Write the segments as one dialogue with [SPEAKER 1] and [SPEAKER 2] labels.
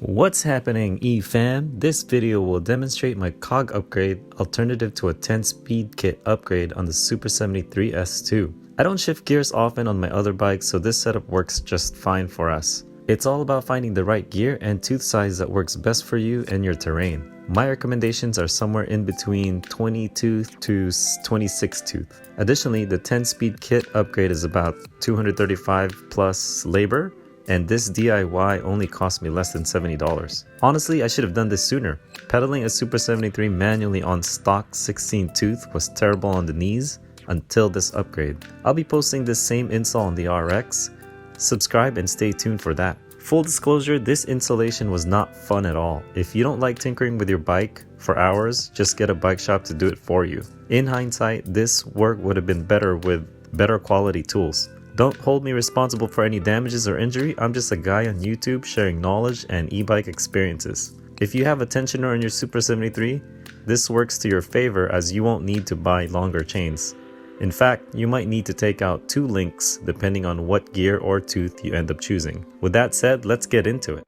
[SPEAKER 1] What's happening, E-fam? This video will demonstrate my cog upgrade alternative to a 10-speed kit upgrade on the Super73 S2. I don't shift gears often on my other bikes, so this setup works just fine for us. It's all about finding the right gear and tooth size that works best for you and your terrain. My recommendations are somewhere in between 20 tooth to 26 tooth. Additionally, the 10-speed kit upgrade is about $235 plus labor, and this DIY only cost me less than $70. Honestly, I should have done this sooner. Pedaling a Super 73 manually on stock 16 tooth was terrible on the knees until this upgrade. I'll be posting this same install on the RX. Subscribe and stay tuned for that. Full disclosure, this installation was not fun at all. If you don't like tinkering with your bike for hours, just get a bike shop to do it for you. In hindsight, this work would have been better with better quality tools. Don't hold me responsible for any damages or injury. I'm just a guy on YouTube sharing knowledge and e-bike experiences. If you have a tensioner on your Super 73, this works to your favor as you won't need to buy longer chains. In fact, you might need to take out 2 links depending on what gear or tooth you end up choosing. With that said, let's get into it.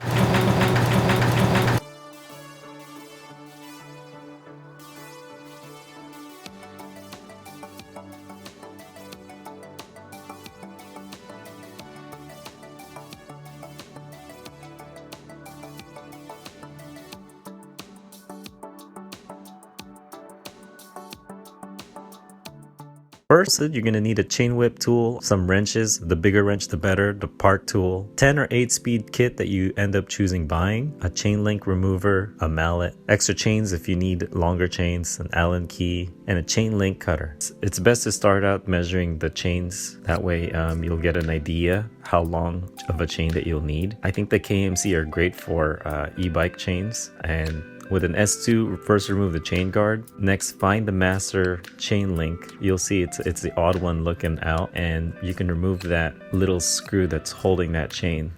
[SPEAKER 1] First, you're going to need a chain whip tool, some wrenches, the bigger wrench the better, the park tool, 10 or 8 speed kit that you end up choosing buying, a chain link remover, a mallet, extra chains if you need longer chains, an Allen key, and a chain link cutter. It's best to start out measuring the chains. That way you'll get an idea how long of a chain that you'll need. I think the KMC are great for e-bike chains, and with an S2, first remove the chain guard. Next, find the master chain link. You'll see it's the odd one looking out, and you can remove that little screw that's holding that chain.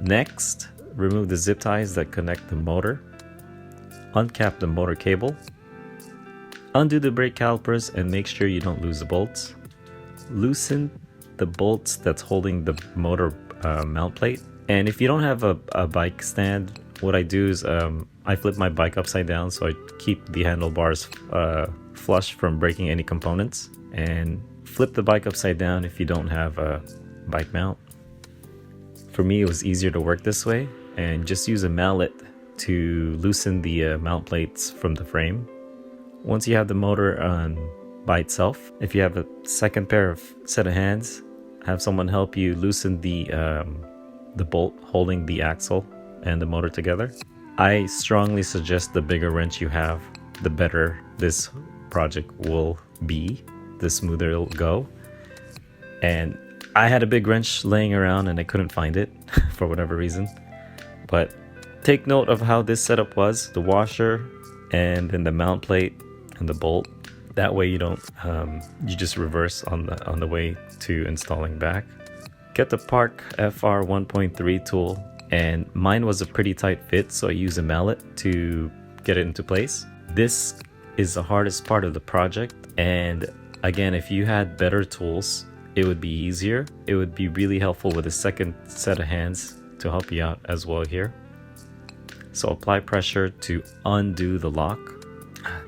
[SPEAKER 1] Next, remove the zip ties that connect the motor. Uncap the motor cable. Undo the brake calipers and make sure you don't lose the bolts. Loosen the bolts that's holding the motor mount plate. And if you don't have a bike stand, what I do is I flip my bike upside down so I keep the handlebars flush from breaking any components, and flip the bike upside down if you don't have a bike mount. For me, it was easier to work this way, and just use a mallet to loosen the mount plates from the frame. Once you have the motor on by itself, if you have a second pair of set of hands, have someone help you loosen the bolt holding the axle and the motor together. I strongly suggest the bigger wrench you have, the better this project will be, the smoother it'll go. And I had a big wrench laying around and I couldn't find it for whatever reason. But take note of how this setup was, the washer and then the mount plate and the bolt. That way you don't, you just reverse on the way to installing back. Get the Park FR 1.3 tool. And mine was a pretty tight fit, so I used a mallet to get it into place. This is the hardest part of the project, and again, if you had better tools, it would be easier. It would be really helpful with a second set of hands to help you out as well here. So apply pressure to undo the lock.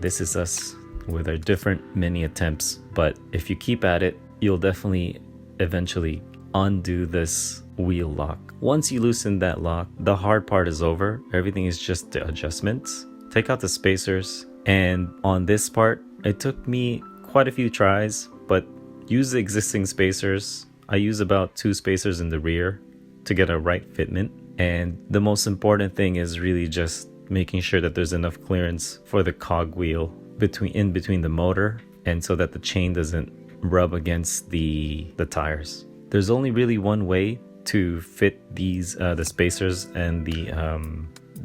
[SPEAKER 1] This is us with our different many attempts, but if you keep at it, you'll definitely eventually undo this wheel lock. Once you loosen that lock, the hard part is over. Everything is just the adjustments. Take out the spacers, and on this part, it took me quite a few tries, but use the existing spacers. I use about 2 spacers in the rear to get a right fitment. And the most important thing is really just making sure that there's enough clearance for the cog wheel in between the motor, and so that the chain doesn't rub against the tires. There's only really one way to fit these the spacers and the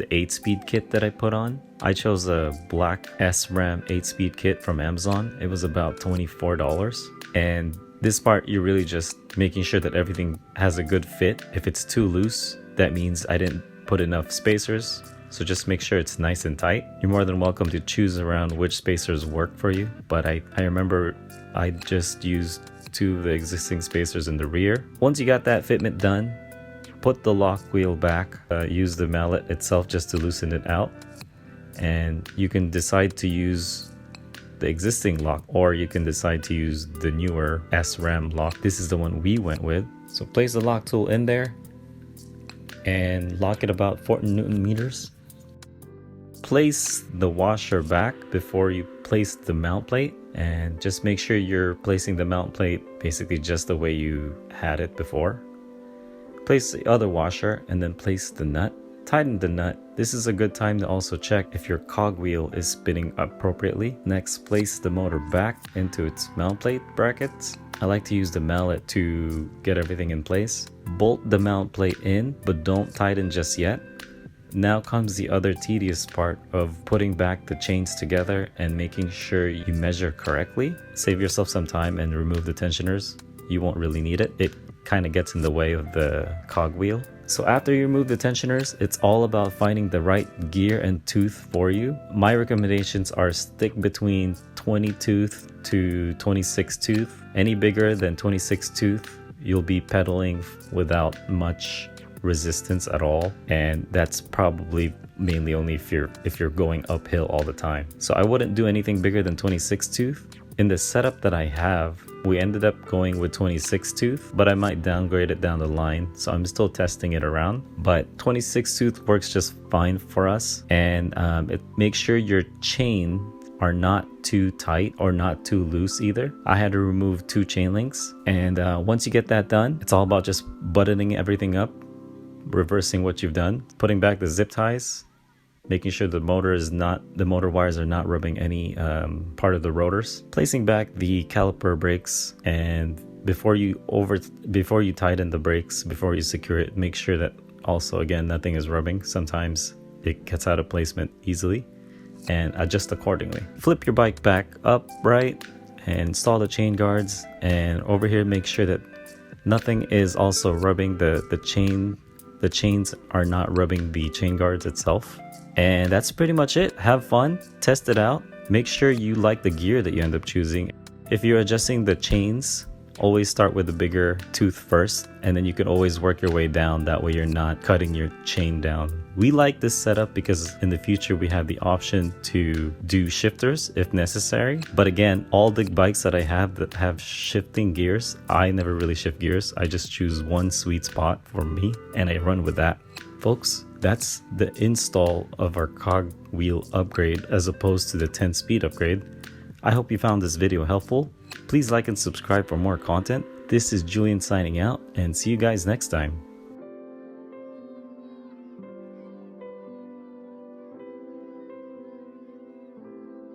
[SPEAKER 1] 8-speed kit that I put on. I chose a black SRAM 8-speed kit from Amazon. It was about $24, and this part you're really just making sure that everything has a good fit. If it's too loose, that means I didn't put enough spacers, so just make sure it's nice and tight. You're more than welcome to choose around which spacers work for you, but I remember I just used 2 of the existing spacers in the rear. Once you got that fitment done, put the lock wheel back, use the mallet itself just to loosen it out, and you can decide to use the existing lock, or you can decide to use the newer SRAM lock. This is the one we went with. So place the lock tool in there and lock it about 40 Newton meters. Place the washer back before you place the mount plate, and just make sure you're placing the mount plate basically just the way you had it before. Place the other washer and then place the nut. Tighten the nut. This is a good time to also check if your cogwheel is spinning appropriately. Next, place the motor back into its mount plate brackets. I like to use the mallet to get everything in place. Bolt the mount plate in, but don't tighten just yet. Now comes the other tedious part of putting back the chains together and making sure you measure correctly. Save yourself some time and remove the tensioners. You won't really need it. It kind of gets in the way of the cogwheel. So after you remove the tensioners, it's all about finding the right gear and tooth for you. My recommendations are stick between 20 tooth to 26 tooth. Any bigger than 26 tooth, you'll be pedaling without much resistance at all, and that's probably mainly only if you're going uphill all the time. So I wouldn't do anything bigger than 26 tooth. In the setup that I have, we ended up going with 26 tooth, but I might downgrade it down the line, so I'm still testing it around. But 26 tooth works just fine for us, and make sure your chain are not too tight or not too loose either. I had to remove 2 chain links, and once you get that done, it's all about just buttoning everything up, reversing what you've done, putting back the zip ties, making sure the motor wires are not rubbing any part of the rotors, placing back the caliper brakes, and before you tighten the brakes, before you secure it, make sure that also, again, nothing is rubbing. Sometimes it gets out of placement easily, and adjust accordingly. Flip your bike back upright and install the chain guards, and over here make sure that nothing is also rubbing the chains are not rubbing the chain guards itself. And that's pretty much it. Have fun, test it out, make sure you like the gear that you end up choosing. If you're adjusting the chains, always start with the bigger tooth first, and then you can always work your way down. That way you're not cutting your chain down. We like this setup because in the future we have the option to do shifters if necessary. But again, all the bikes that I have that have shifting gears, I never really shift gears. I just choose one sweet spot for me and I run with that. Folks, that's the install of our cog wheel upgrade as opposed to the 10 speed upgrade. I hope you found this video helpful. Please like and subscribe for more content. This is Julian signing out, and see you guys next time.